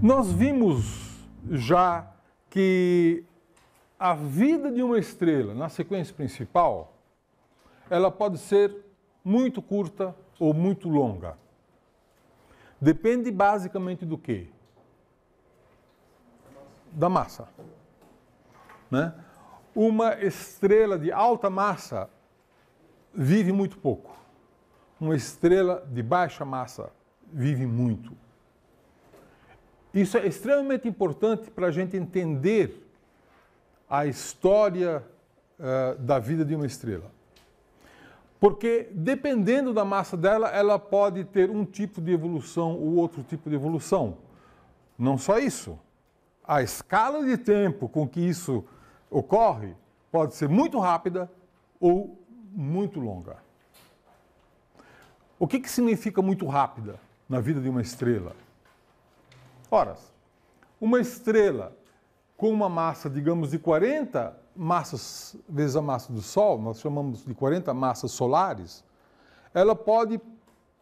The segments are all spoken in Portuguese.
Nós vimos já que a vida de uma estrela na sequência principal, ela pode ser muito curta ou muito longa. Depende basicamente do quê? Da massa. Né? Uma estrela de alta massa vive muito pouco. Uma estrela de baixa massa vive muito. Isso é extremamente importante para a gente entender a história da vida de uma estrela. Porque, dependendo da massa dela, ela pode ter um tipo de evolução ou outro tipo de evolução. Não só isso. A escala de tempo com que isso ocorre pode ser muito rápida ou muito longa. O que significa muito rápida na vida de uma estrela? Ora, uma estrela com uma massa, digamos, de 40 massas vezes a massa do Sol, nós chamamos de 40 massas solares, ela pode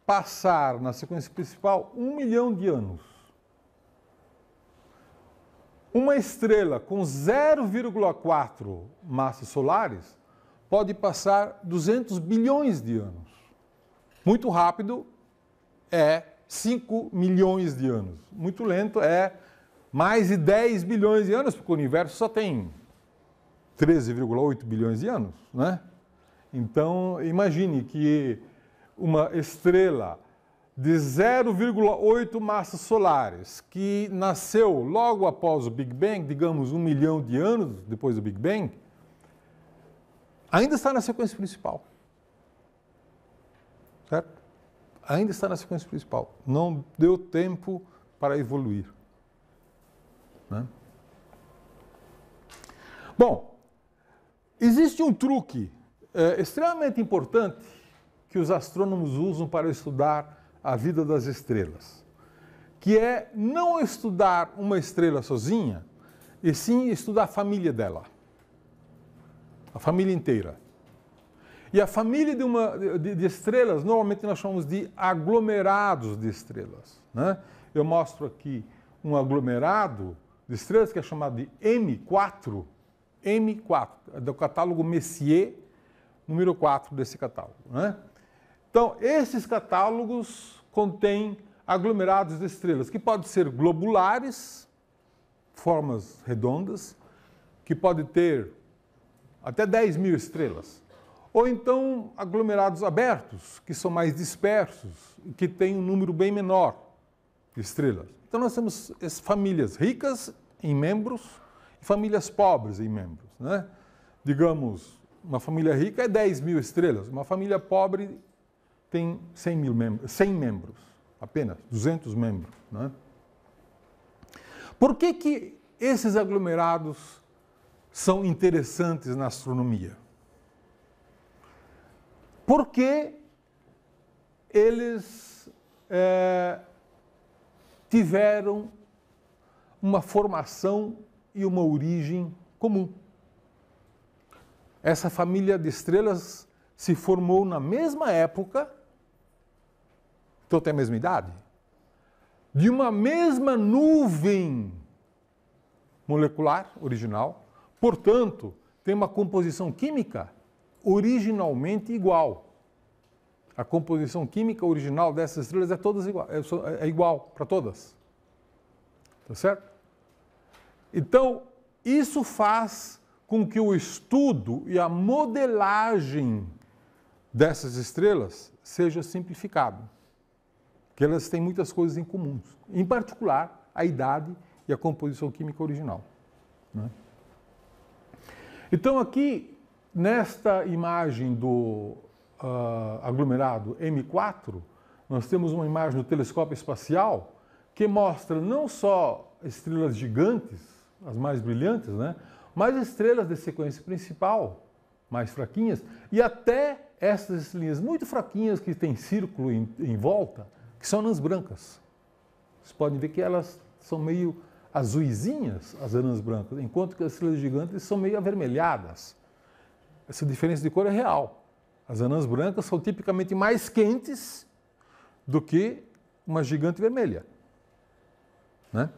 passar na sequência principal 1 milhão de anos. Uma estrela com 0,4 massas solares pode passar 200 bilhões de anos. Muito rápido é 5 milhões de anos. Muito lento é mais de 10 bilhões de anos, porque o universo só tem 13,8 bilhões de anos, né? Então, imagine que uma estrela de 0,8 massas solares, que nasceu logo após o Big Bang, digamos 1 milhão de anos depois do Big Bang, ainda está na sequência principal. Certo? Ainda está na sequência principal. Não deu tempo para evoluir. Né? Bom, existe um truque extremamente importante que os astrônomos usam para estudar a vida das estrelas, que é não estudar uma estrela sozinha, e sim estudar a família dela, a família inteira. E a família de estrelas, normalmente nós chamamos de aglomerados de estrelas. Né? Eu mostro aqui um aglomerado de estrelas que é chamado de M4, é do catálogo Messier, número 4 desse catálogo. Né? Então, esses catálogos contêm aglomerados de estrelas, que podem ser globulares, formas redondas, que pode ter até 10 mil estrelas. Ou então aglomerados abertos, que são mais dispersos, que têm um número bem menor de estrelas. Então nós temos famílias ricas em membros e famílias pobres em membros. Né? Digamos, uma família rica é 10 mil estrelas, uma família pobre tem 100 membros, apenas 200 membros. Né? Por que esses aglomerados são interessantes na astronomia? Porque eles tiveram uma formação e uma origem comum. Essa família de estrelas se formou na mesma época, então tem a mesma idade, de uma mesma nuvem molecular original, portanto, tem uma composição química originalmente igual. A composição química original dessas estrelas é igual para todas. Tá certo? Então, isso faz com que o estudo e a modelagem dessas estrelas seja simplificado. Porque elas têm muitas coisas em comum. Em particular, a idade e a composição química original. Né? Então, aqui, nesta imagem do aglomerado M4, nós temos uma imagem do telescópio espacial que mostra não só estrelas gigantes, as mais brilhantes, né, mas estrelas de sequência principal, mais fraquinhas, e até essas linhas muito fraquinhas que têm círculo em volta, que são anãs brancas. Vocês podem ver que elas são meio azuisinhas, as anãs brancas, enquanto que as estrelas gigantes são meio avermelhadas. Essa diferença de cor é real. As anãs brancas são tipicamente mais quentes do que uma gigante vermelha. Né?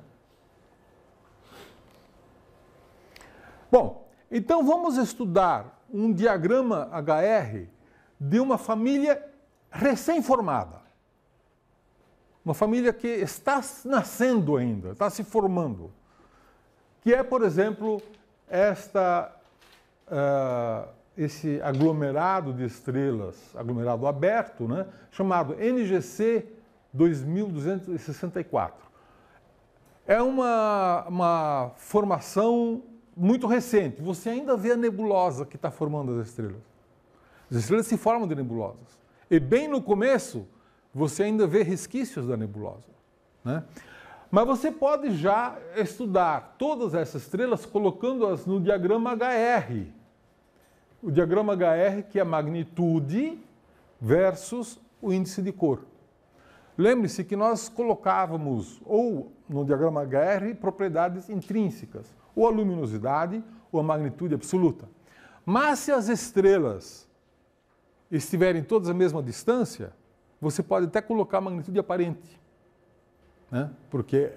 Bom, então vamos estudar um diagrama HR de uma família recém-formada. Uma família que está nascendo ainda, está se formando. Que é, por exemplo, esse aglomerado de estrelas, aglomerado aberto, né, chamado NGC 2264. É uma formação muito recente. Você ainda vê a nebulosa que está formando as estrelas. As estrelas se formam de nebulosas. E bem no começo, você ainda vê resquícios da nebulosa, né? Mas você pode já estudar todas essas estrelas colocando-as no diagrama HR. O diagrama HR, que é a magnitude versus o índice de cor. Lembre-se que nós colocávamos, ou no diagrama HR, propriedades intrínsecas, ou a luminosidade, ou a magnitude absoluta. Mas se as estrelas estiverem todas à mesma distância, você pode até colocar a magnitude aparente, né? Porque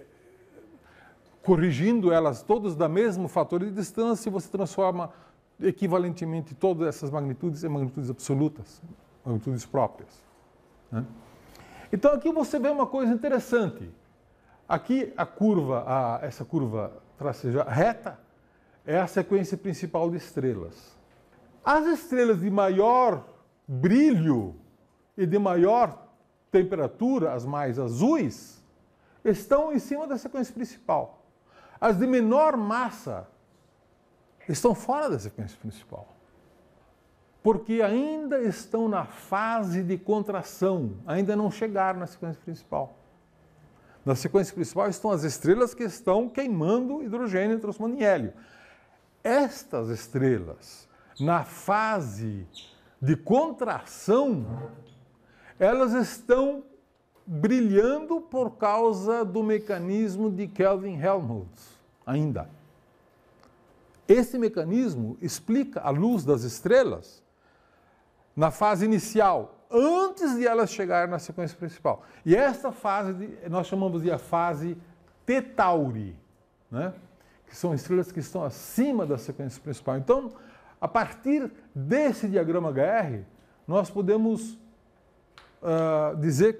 corrigindo elas todas da mesmo fator de distância, você transforma equivalentemente todas essas magnitudes em magnitudes absolutas, magnitudes próprias, né? Então aqui você vê uma coisa interessante. Aqui a curva, essa curva traceja reta, é a sequência principal de estrelas. As estrelas de maior brilho e de maior temperatura, as mais azuis, estão em cima da sequência principal. As de menor massa estão fora da sequência principal, porque ainda estão na fase de contração, ainda não chegaram na sequência principal. Na sequência principal estão as estrelas que estão queimando hidrogênio e transformando em hélio. Estas estrelas, na fase de contração, elas estão brilhando por causa do mecanismo de Kelvin-Helmholtz, ainda. Esse mecanismo explica a luz das estrelas na fase inicial, antes de elas chegarem na sequência principal. E esta fase nós chamamos de a fase T Tauri, né? Que são estrelas que estão acima da sequência principal. Então, a partir desse diagrama HR, nós podemos dizer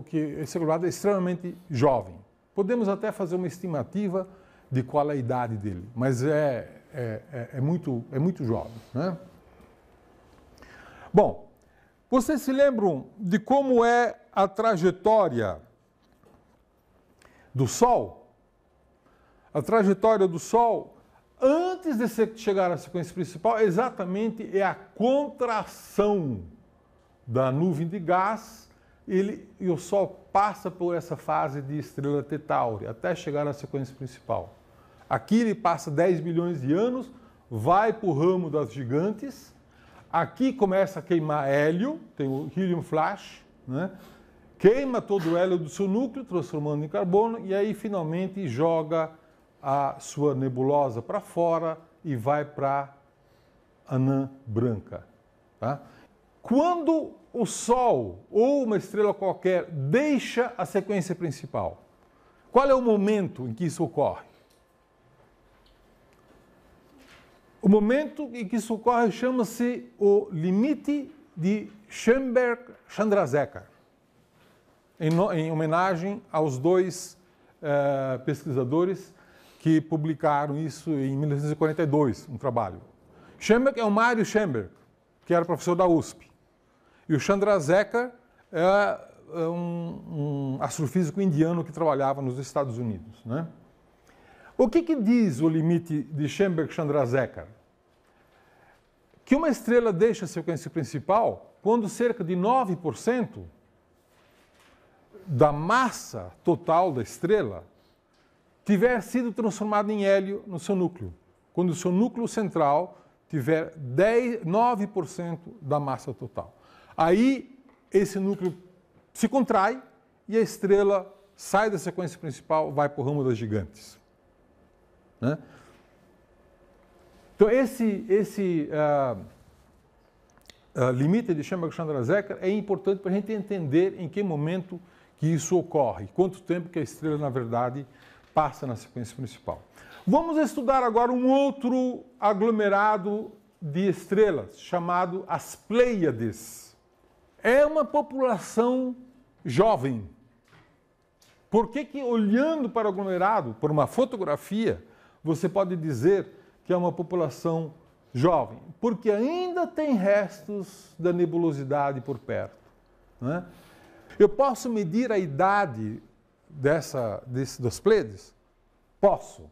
que esse aglomerado é extremamente jovem. Podemos até fazer uma estimativa de qual é a idade dele, mas é muito jovem, né? Bom, vocês se lembram de como é a trajetória do Sol? A trajetória do Sol, antes de chegar à sequência principal, exatamente é a contração da nuvem de gás, e o Sol passa por essa fase de estrela T Tauri, até chegar à sequência principal. Aqui ele passa 10 milhões de anos, vai para o ramo das gigantes, aqui começa a queimar hélio, tem o helium flash, né? Queima todo o hélio do seu núcleo, transformando em carbono, e aí finalmente joga a sua nebulosa para fora e vai para a anã branca, tá? Quando o Sol ou uma estrela qualquer deixa a sequência principal, qual é o momento em que isso ocorre? O momento em que isso ocorre chama-se o limite de Schoenberg-Chandrasekhar, em homenagem aos dois pesquisadores que publicaram isso em 1942, um trabalho. Schoenberg é o Mário Schoenberg, que era professor da USP. E o Chandrasekhar é um astrofísico indiano que trabalhava nos Estados Unidos, né? O que diz o limite de Schoenberg-Chandrasekhar? Que uma estrela deixa a sequência principal quando cerca de 9% da massa total da estrela tiver sido transformado em hélio no seu núcleo. Quando o seu núcleo central tiver 9% da massa total. Aí esse núcleo se contrai e a estrela sai da sequência principal, vai para o ramo das gigantes, né? Então esse limite de Schoenberg-Chandrasekhar é importante para a gente entender em que momento que isso ocorre, quanto tempo que a estrela, na verdade, passa na sequência principal. Vamos estudar agora um outro aglomerado de estrelas, chamado as Pleiades. É uma população jovem. Por que olhando para o aglomerado, por uma fotografia, você pode dizer que é uma população jovem? Porque ainda tem restos da nebulosidade por perto, né? Eu posso medir a idade das Pleiades? Posso.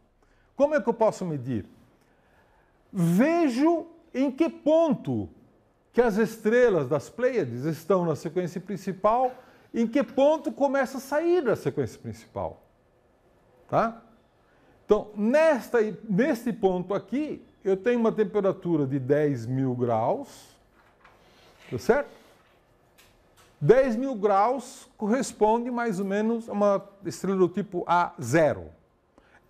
Como é que eu posso medir? Vejo em que ponto que as estrelas das Pleiades estão na sequência principal, em que ponto começa a sair da sequência principal. Tá? Então, neste ponto aqui, eu tenho uma temperatura de 10.000 graus, tá certo? 10.000 graus corresponde mais ou menos a uma estrela do tipo A0.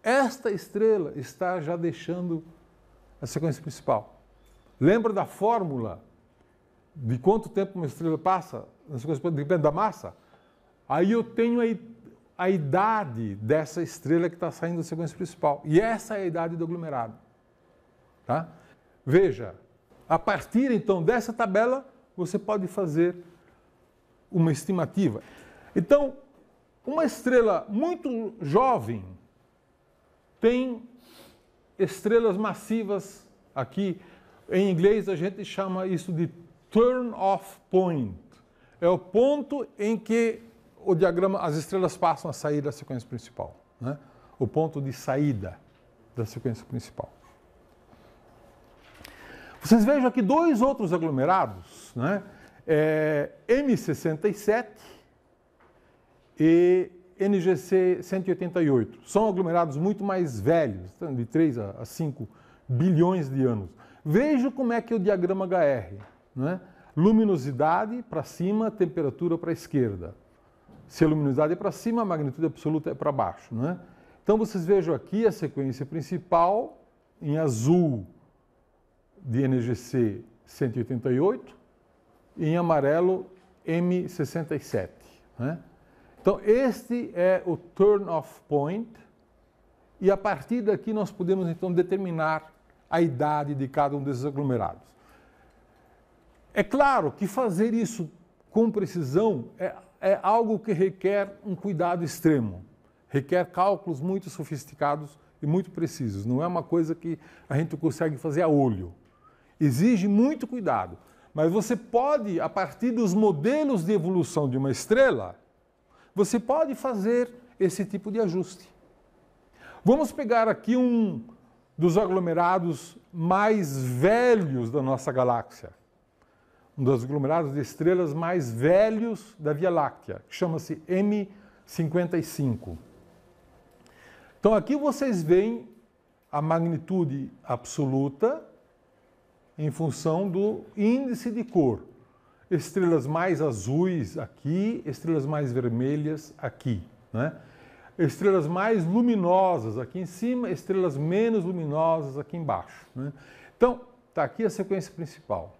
Esta estrela está já deixando a sequência principal. Lembra da fórmula de quanto tempo uma estrela passa na sequência principal? Depende da massa. Aí eu tenho a idade dessa estrela que está saindo da sequência principal. E essa é a idade do aglomerado. Tá? Veja, a partir então dessa tabela, você pode fazer uma estimativa. Então, uma estrela muito jovem tem estrelas massivas aqui. Em inglês a gente chama isso de turn-off point. É o ponto em que o diagrama, as estrelas passam a sair da sequência principal, né? O ponto de saída da sequência principal. Vocês vejam aqui dois outros aglomerados, né? M67 e NGC 188. São aglomerados muito mais velhos, de 3 a 5 bilhões de anos. Veja como é que é o diagrama HR, né? Luminosidade para cima, temperatura para a esquerda. Se a luminosidade é para cima, a magnitude absoluta é para baixo, né? Então vocês vejam aqui a sequência principal, em azul, de NGC 188, e em amarelo, M67, né? Então, este é o turn-off point, e a partir daqui nós podemos, então, determinar a idade de cada um desses aglomerados. É claro que fazer isso com precisão é algo que requer um cuidado extremo, requer cálculos muito sofisticados e muito precisos. Não é uma coisa que a gente consegue fazer a olho. Exige muito cuidado. Mas você pode, a partir dos modelos de evolução de uma estrela, você pode fazer esse tipo de ajuste. Vamos pegar aqui um dos aglomerados mais velhos da nossa galáxia. Um dos aglomerados de estrelas mais velhos da Via Láctea, que chama-se M55. Então aqui vocês veem a magnitude absoluta em função do índice de cor. Estrelas mais azuis aqui, estrelas mais vermelhas aqui, né? Estrelas mais luminosas aqui em cima, estrelas menos luminosas aqui embaixo, né? Então, está aqui a sequência principal.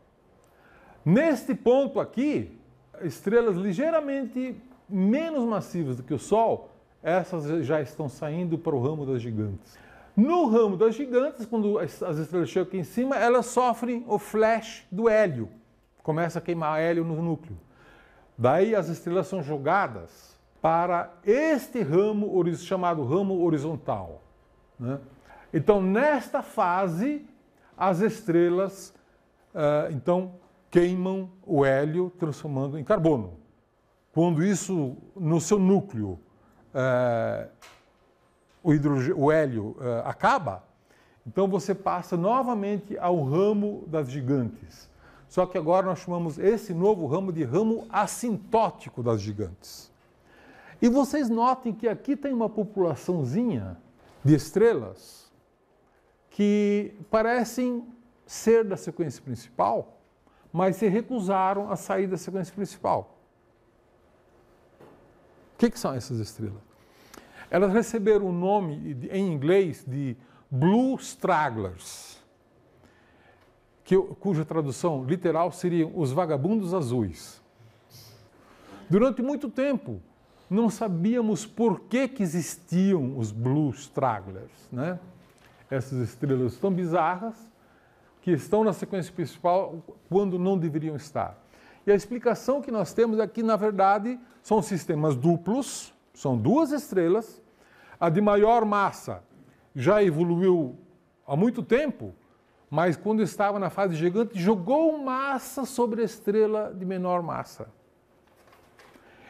Neste ponto aqui, estrelas ligeiramente menos massivas do que o Sol, essas já estão saindo para o ramo das gigantes. No ramo das gigantes, quando as estrelas chegam aqui em cima, elas sofrem o flash do hélio. Começa a queimar hélio no núcleo. Daí as estrelas são jogadas para este ramo chamado ramo horizontal, né? Então, nesta fase, as estrelas então queimam o hélio, transformando em carbono. Quando isso, no seu núcleo, o hélio acaba, então você passa novamente ao ramo das gigantes. Só que agora nós chamamos esse novo ramo de ramo assintótico das gigantes. E vocês notem que aqui tem uma populaçãozinha de estrelas que parecem ser da sequência principal, mas se recusaram a sair da sequência principal. O que são essas estrelas? Elas receberam o nome, em inglês, de Blue Stragglers, cuja tradução literal seria os vagabundos azuis. Durante muito tempo, não sabíamos por que existiam os Blue Stragglers, né? essas estrelas tão bizarras que estão na sequência principal quando não deveriam estar. E a explicação que nós temos é que, na verdade, são sistemas duplos, são duas estrelas. A de maior massa já evoluiu há muito tempo, mas quando estava na fase gigante, jogou massa sobre a estrela de menor massa.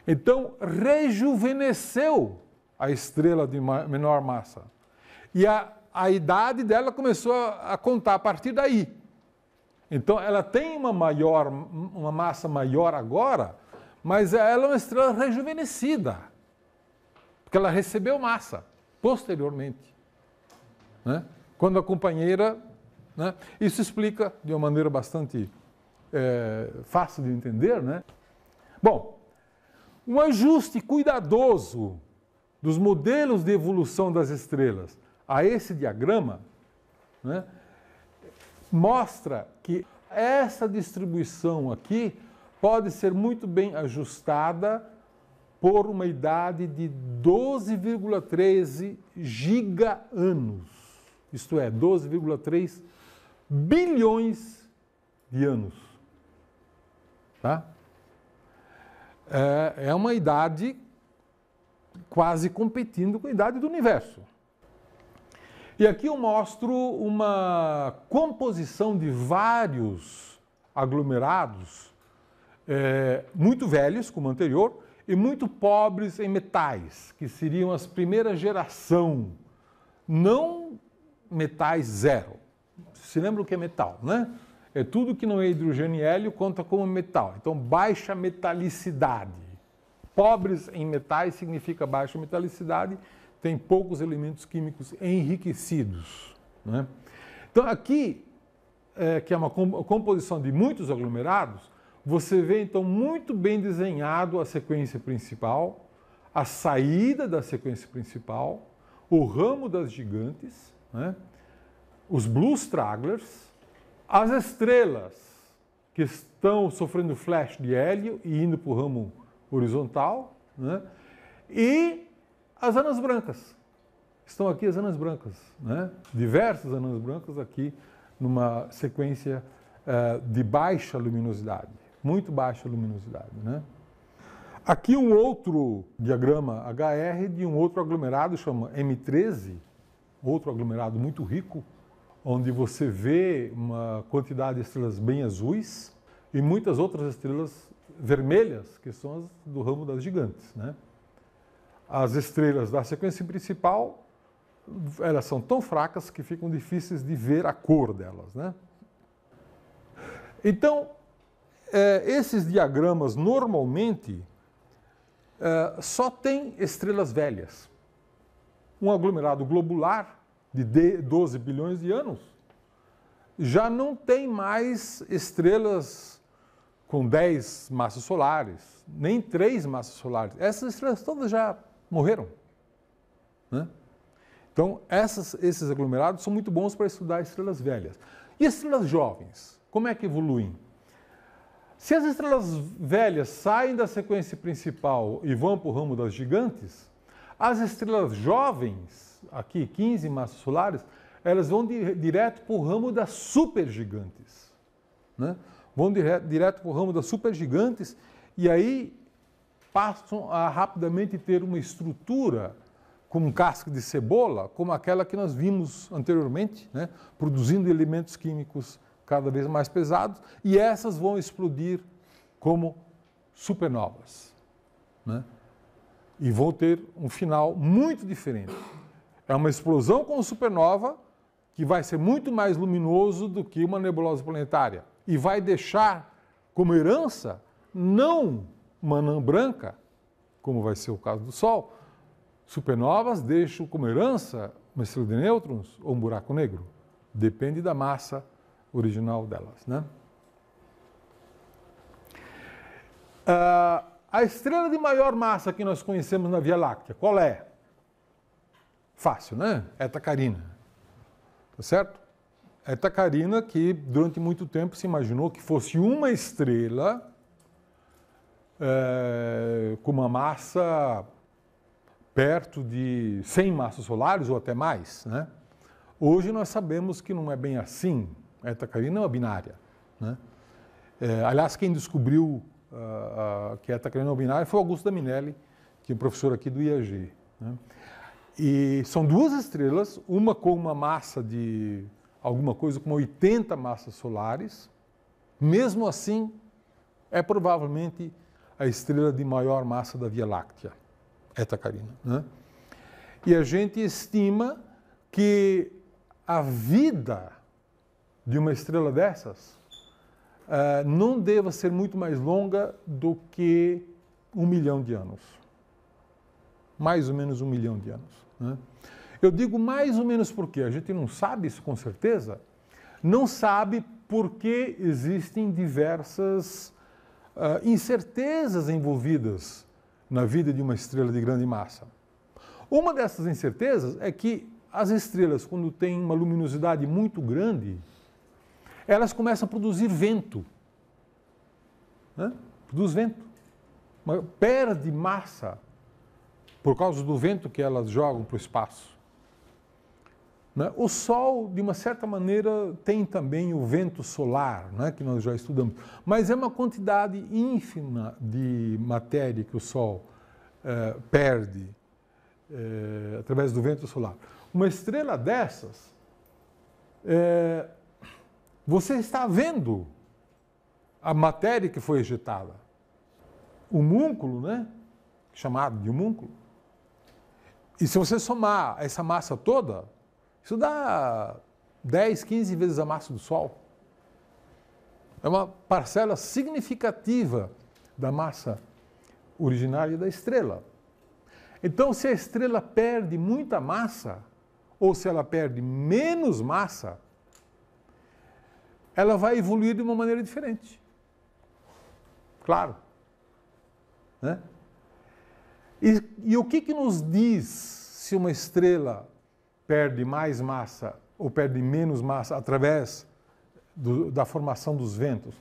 Então, rejuvenesceu a estrela de menor massa. E a idade dela começou a contar a partir daí. Então, ela tem uma massa maior agora, mas ela é uma estrela rejuvenescida, porque ela recebeu massa posteriormente, né? Quando a companheira... Né? Isso explica de uma maneira bastante fácil de entender, né? Bom, um ajuste cuidadoso dos modelos de evolução das estrelas a esse diagrama, né, mostra que essa distribuição aqui pode ser muito bem ajustada por uma idade de 12,13 giga-anos, isto é, 12,3 bilhões de anos. Tá? É uma idade quase competindo com a idade do universo. E aqui eu mostro uma composição de vários aglomerados muito velhos, como o anterior, e muito pobres em metais, que seriam as primeiras geração, não metais zero. Se lembra o que é metal, né? É tudo que não é hidrogênio e hélio conta como metal. Então, baixa metalicidade. Pobres em metais significa baixa metalicidade, tem poucos elementos químicos enriquecidos, né? Então, aqui, que é uma composição de muitos aglomerados, você vê, então, muito bem desenhado a sequência principal, a saída da sequência principal, o ramo das gigantes, né? Os blue stragglers, as estrelas que estão sofrendo flash de hélio e indo para o ramo horizontal, né? E as anãs brancas. Estão aqui as anãs brancas, né? Diversas anãs brancas aqui numa sequência de baixa luminosidade, muito baixa luminosidade, né? Aqui um outro diagrama HR de um outro aglomerado, chama M13, outro aglomerado muito rico, onde você vê uma quantidade de estrelas bem azuis e muitas outras estrelas vermelhas, que são as do ramo das gigantes, né? As estrelas da sequência principal, elas são tão fracas que ficam difíceis de ver a cor delas, né? Então, esses diagramas normalmente só tem estrelas velhas. Um aglomerado globular de 12 bilhões de anos já não tem mais estrelas com 10 massas solares, nem 3 massas solares. Essas estrelas todas já morreram, né? Então, esses aglomerados são muito bons para estudar estrelas velhas. E estrelas jovens, como é que evoluem? Se as estrelas velhas saem da sequência principal e vão para o ramo das gigantes, as estrelas jovens, aqui 15 massas solares, elas vão direto para o ramo das supergigantes, né? Vão direto para o ramo das supergigantes e aí passam a rapidamente ter uma estrutura com casca de cebola, como aquela que nós vimos anteriormente, né? Produzindo elementos químicos cada vez mais pesados, e essas vão explodir como supernovas, né? E vão ter um final muito diferente. É uma explosão como supernova que vai ser muito mais luminoso do que uma nebulosa planetária e vai deixar como herança não uma anã branca, como vai ser o caso do Sol. Supernovas deixam como herança uma estrela de nêutrons ou um buraco negro. Depende da massa original delas, né? A estrela de maior massa que nós conhecemos na Via Láctea, qual é? Fácil, né? Eta Carina. Tá certo? Eta Carina, que durante muito tempo se imaginou que fosse uma estrela com uma massa perto de 100 massas solares ou até mais, né? Hoje nós sabemos que não é bem assim. A Eta Carina é uma binária, né? Aliás, quem descobriu que a Eta Carina é uma binária foi Augusto da Minelli, que é um professor aqui do IAG, né? E são duas estrelas, uma com uma massa de alguma coisa como 80 massas solares. Mesmo assim, é provavelmente a estrela de maior massa da Via Láctea, Eta Carina, né? E a gente estima que a vida de uma estrela dessas não deva ser muito mais longa do que 1 milhão de anos. Mais ou menos 1 milhão de anos, né? Eu digo mais ou menos porque a gente não sabe isso com certeza, não sabe porque existem diversas incertezas envolvidas na vida de uma estrela de grande massa. Uma dessas incertezas é que as estrelas, quando têm uma luminosidade muito grande, elas começam a produzir vento, né? Produz vento, perde massa por causa do vento que elas jogam para o espaço, né? O Sol, de uma certa maneira, tem também o vento solar, né, que nós já estudamos, mas é uma quantidade ínfima de matéria que o Sol perde através do vento solar. Uma estrela dessas, você está vendo a matéria que foi ejetada. O homúnculo, né, chamado de homúnculo. E se você somar essa massa toda, isso dá 10, 15 vezes a massa do Sol. É uma parcela significativa da massa originária da estrela. Então, se a estrela perde muita massa, ou se ela perde menos massa, ela vai evoluir de uma maneira diferente. Claro, né? E o que nos diz se uma estrela perde mais massa ou perde menos massa através da formação dos ventos?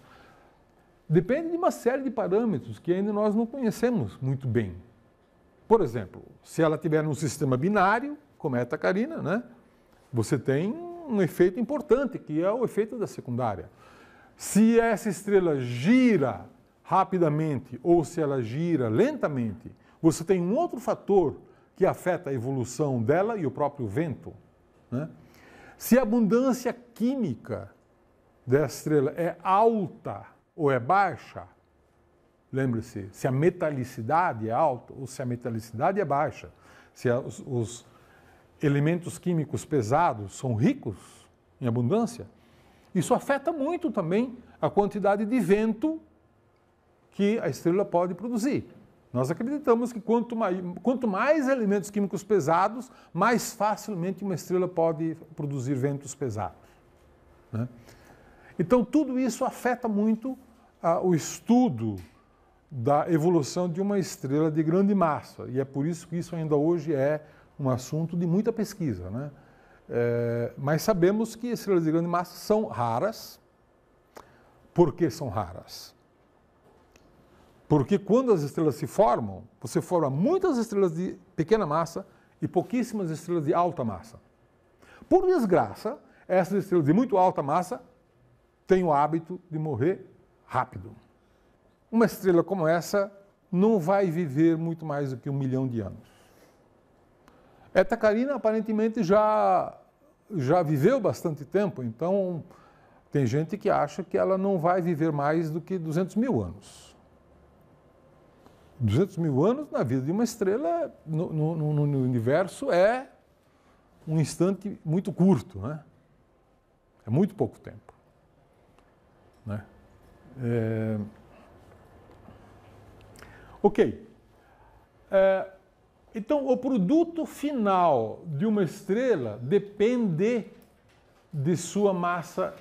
Depende de uma série de parâmetros que ainda nós não conhecemos muito bem. Por exemplo, se ela tiver num sistema binário, como a Eta Carina, né, você tem um efeito importante, que é o efeito da secundária. Se essa estrela gira rapidamente ou se ela gira lentamente, você tem um outro fator que afeta a evolução dela e o próprio vento, né? Se a abundância química dessa estrela é alta ou é baixa, lembre-se, se a metalicidade é alta ou se a metalicidade é baixa, se os elementos químicos pesados são ricos em abundância, isso afeta muito também a quantidade de vento que a estrela pode produzir. Nós acreditamos que quanto mais elementos químicos pesados, mais facilmente uma estrela pode produzir ventos pesados, né? Então, tudo isso afeta muito o estudo da evolução de uma estrela de grande massa. E é por isso que isso ainda hoje é um assunto de muita pesquisa, né? Mas sabemos que estrelas de grande massa são raras. Por que são raras? Porque quando as estrelas se formam, você forma muitas estrelas de pequena massa e pouquíssimas estrelas de alta massa. Por desgraça, essas estrelas de muito alta massa têm o hábito de morrer rápido. Uma estrela como essa não vai viver muito mais do que 1 milhão de anos. Eta Carina aparentemente já viveu bastante tempo, então tem gente que acha que ela não vai viver mais do que 200 mil anos. 200 mil anos na vida de uma estrela no universo é um instante muito curto, né? É muito pouco tempo, né? Ok. Então, o produto final de uma estrela depende de sua massa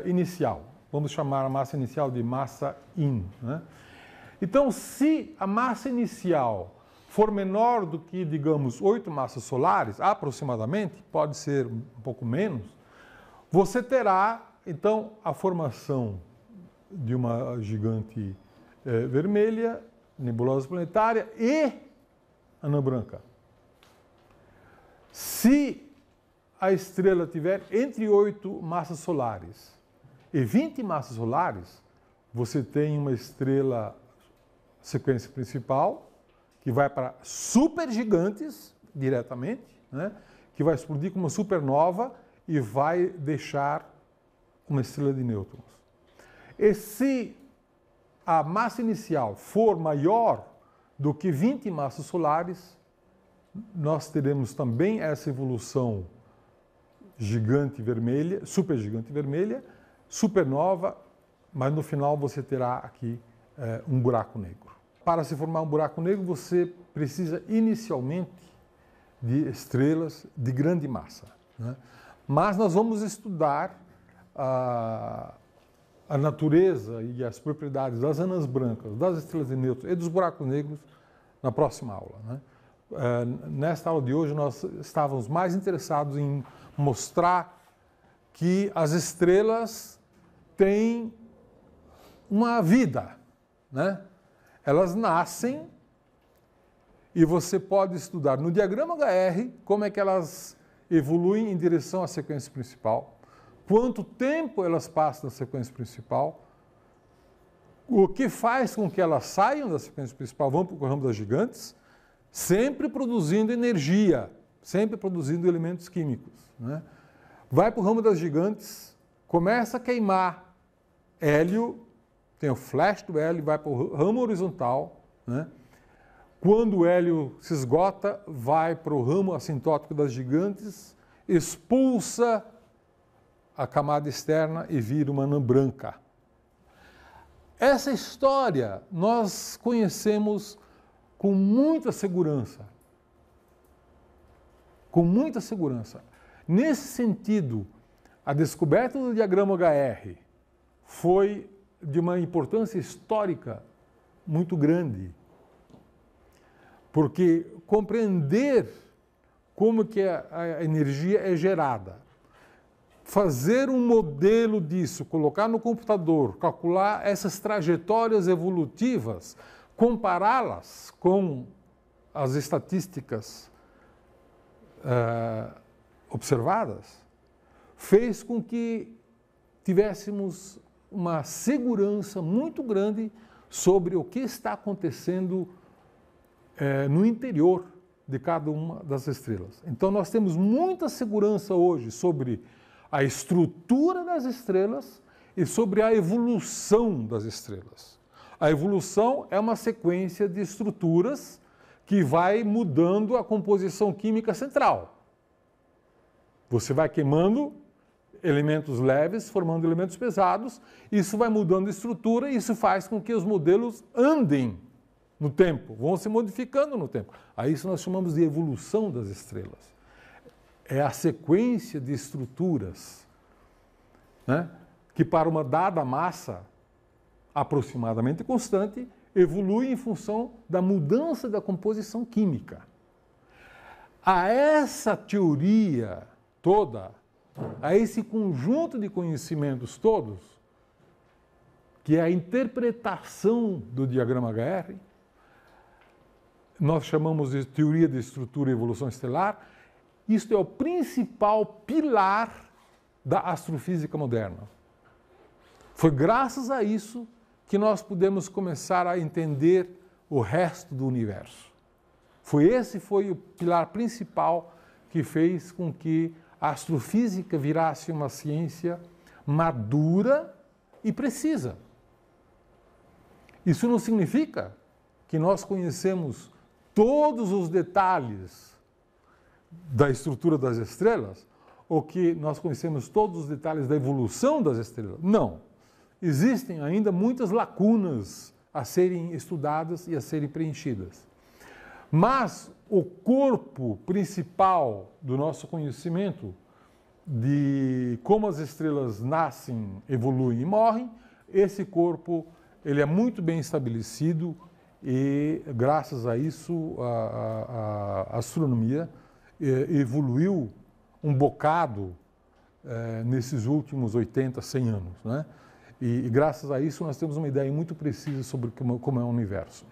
inicial. Vamos chamar a massa inicial de massa in, né? Então, se a massa inicial for menor do que, digamos, 8 massas solares, aproximadamente, pode ser um pouco menos, você terá, então, a formação de uma gigante vermelha, nebulosa planetária e anã branca. Se a estrela tiver entre 8 massas solares e 20 massas solares, você tem uma estrela sequência principal, que vai para supergigantes diretamente, né? Que vai explodir como uma supernova e vai deixar uma estrela de nêutrons. E se a massa inicial for maior do que 20 massas solares, nós teremos também essa evolução gigante vermelha, supergigante vermelha, supernova, mas no final você terá aqui um buraco negro. Para se formar um buraco negro, você precisa inicialmente de estrelas de grande massa, né? Mas nós vamos estudar a natureza e as propriedades das anãs brancas, das estrelas de nêutrons e dos buracos negros na próxima aula, né? Nesta aula de hoje nós estávamos mais interessados em mostrar que as estrelas têm uma vida, né? Elas nascem e você pode estudar no diagrama HR como é que elas evoluem em direção à sequência principal, quanto tempo elas passam na sequência principal, o que faz com que elas saiam da sequência principal, vão para o ramo das gigantes, sempre produzindo energia, sempre produzindo elementos químicos, né? Vai para o ramo das gigantes, começa a queimar hélio, tem o flash do hélio, vai para o ramo horizontal, né? Quando o hélio se esgota, vai para o ramo assintótico das gigantes, expulsa a camada externa e vira uma anã branca. Essa história nós conhecemos com muita segurança. Com muita segurança. Nesse sentido, a descoberta do diagrama HR foi de uma importância histórica muito grande, porque compreender como que a energia é gerada, fazer um modelo disso, colocar no computador, calcular essas trajetórias evolutivas, compará-las com as estatísticas observadas, fez com que tivéssemos uma segurança muito grande sobre o que está acontecendo no interior de cada uma das estrelas. Então nós temos muita segurança hoje sobre a estrutura das estrelas e sobre a evolução das estrelas. A evolução é uma sequência de estruturas que vai mudando a composição química central. Você vai queimando elementos leves, formando elementos pesados, isso vai mudando a estrutura e isso faz com que os modelos andem no tempo, vão se modificando no tempo. A isso nós chamamos de evolução das estrelas. É a sequência de estruturas, né, que para uma dada massa aproximadamente constante, evolui em função da mudança da composição química. A essa teoria toda, a esse conjunto de conhecimentos todos, que é a interpretação do diagrama HR, nós chamamos de teoria de estrutura e evolução estelar. Isto é o principal pilar da astrofísica moderna. Foi graças a isso que nós pudemos começar a entender o resto do universo. Esse foi o pilar principal que fez com que a astrofísica virasse uma ciência madura e precisa. Isso não significa que nós conhecemos todos os detalhes da estrutura das estrelas ou que nós conhecemos todos os detalhes da evolução das estrelas. Não. Existem ainda muitas lacunas a serem estudadas e a serem preenchidas. Mas o corpo principal do nosso conhecimento de como as estrelas nascem, evoluem e morrem, esse corpo ele é muito bem estabelecido e, graças a isso, a astronomia evoluiu um bocado nesses últimos 80, 100 anos, né? E graças a isso nós temos uma ideia muito precisa sobre como é o universo.